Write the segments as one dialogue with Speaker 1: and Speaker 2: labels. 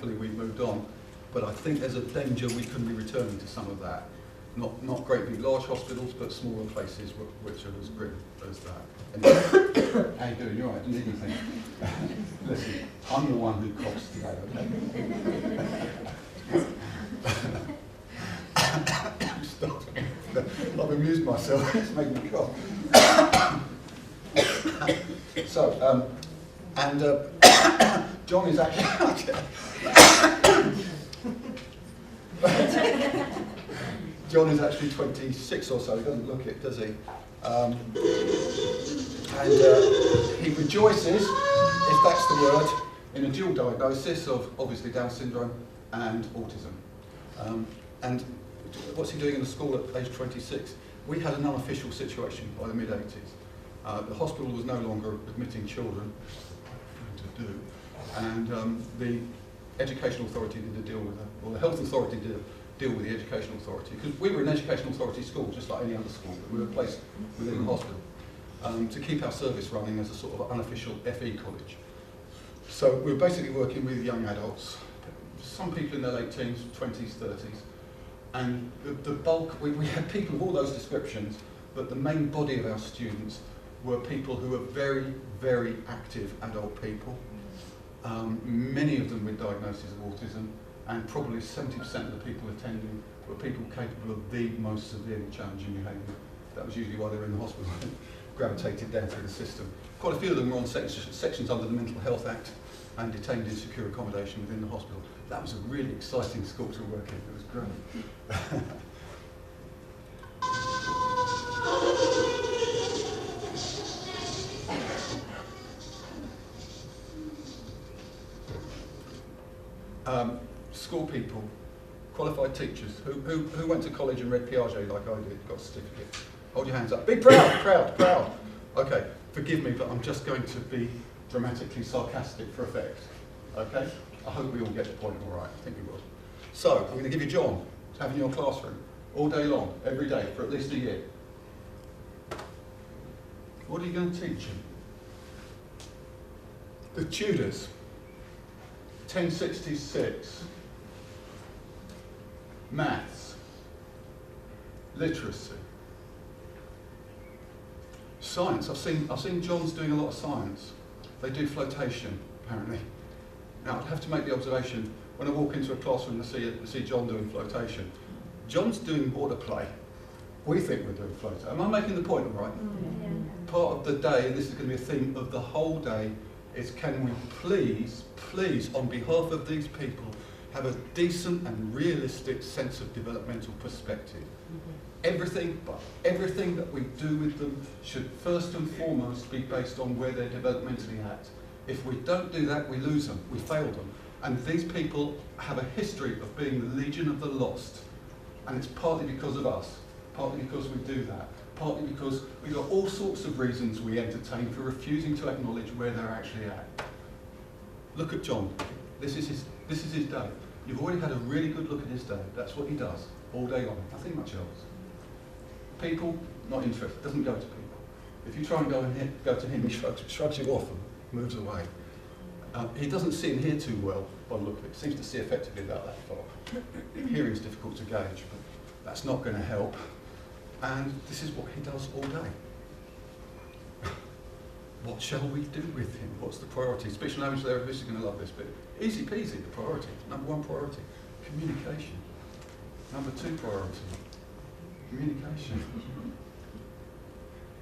Speaker 1: thankfully we've moved on, but I think there's a danger we could be returning to some of that. Not great big large hospitals, but smaller places which are as grim as that. Anyway, how you doing? You all right? Didn't need anything. Listen, I'm the one who coughs today, okay? Stop. I've amused myself. It's making me cough. So, John is actually... John is actually 26 or so, he doesn't look it, does he? He rejoices, if that's the word, in a dual diagnosis of obviously Down syndrome and autism. And what's he doing in the school at age 26? We had an unofficial situation by the mid-80s. The hospital was no longer admitting children to do, and the educational authority did a deal with it, or the health authority did deal with the educational authority, because we were an educational authority school, just like any other school, but we were placed within the hospital to keep our service running as a sort of unofficial FE college. So we were basically working with young adults, some people in their late teens, 20s, 30s, and the bulk, we had people of all those descriptions, but the main body of our students were people who were very, very active adult people, many of them with diagnoses of autism, and probably 70% of the people attending were people capable of the most severely challenging behaviour. That was usually why they were in the hospital, gravitated down through the system. Quite a few of them were on sections under the Mental Health Act and detained in secure accommodation within the hospital. That was a really exciting school to work in. It was great. School people, qualified teachers, who went to college and read Piaget like I did, got a certificate. Hold your hands up. Be proud, proud, proud. Okay, forgive me, but I'm just going to be dramatically sarcastic for effect. Okay? I hope we all get the point all right. I think we will. So, I'm going to give you John to have in your classroom all day long, every day, for at least a year. What are you going to teach him? The Tudors, 1066. Maths, literacy, science. I've seen John's doing a lot of science. They do flotation, apparently. Now, I'd have to make the observation, when I walk into a classroom and see John doing flotation, John's doing water play. We think we're doing flotation. Am I making the point all right? Yeah. Part of the day, and this is going to be a theme of the whole day, is can we please, on behalf of these people, have a decent and realistic sense of developmental perspective. Everything that we do with them should first and foremost be based on where they're developmentally at. If we don't do that, we lose them, we fail them. And these people have a history of being the legion of the lost. And it's partly because of us, partly because we do that, partly because we've got all sorts of reasons we entertain for refusing to acknowledge where they're actually at. Look at John. This is his day. You've already had a really good look at his day. That's what he does all day long. Nothing much else. People, not interested. Doesn't go to people. If you try and go to him, he shrugs you off and moves away. He doesn't see and hear too well by the look of it. Seems to see effectively about that far. Hearing's difficult to gauge, but that's not going to help. And this is what he does all day. What shall we do with him? What's the priority? Speech and language therapists are going to love this bit. Easy peasy, the priority. Number one priority, communication. Number two priority, communication.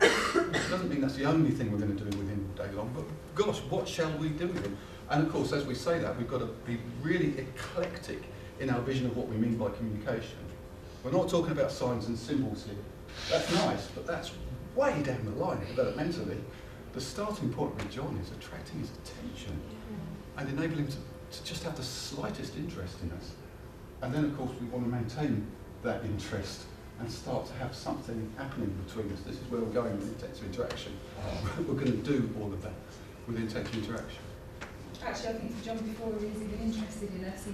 Speaker 1: It doesn't mean that's the only thing we're going to do with him all day long, but gosh, what shall we do with him? And of course, as we say that, we've got to be really eclectic in our vision of what we mean by communication. We're not talking about signs and symbols here. That's nice, but that's way down the line developmentally. The starting point with John is attracting his attention and enabling him to just have the slightest interest in us. And then, of course, we want to maintain that interest and start to have something happening between us. This is where we're going with intensive interaction. We're going to do all of that with intensive interaction.
Speaker 2: Actually, I think for John, before he was even interested in us, he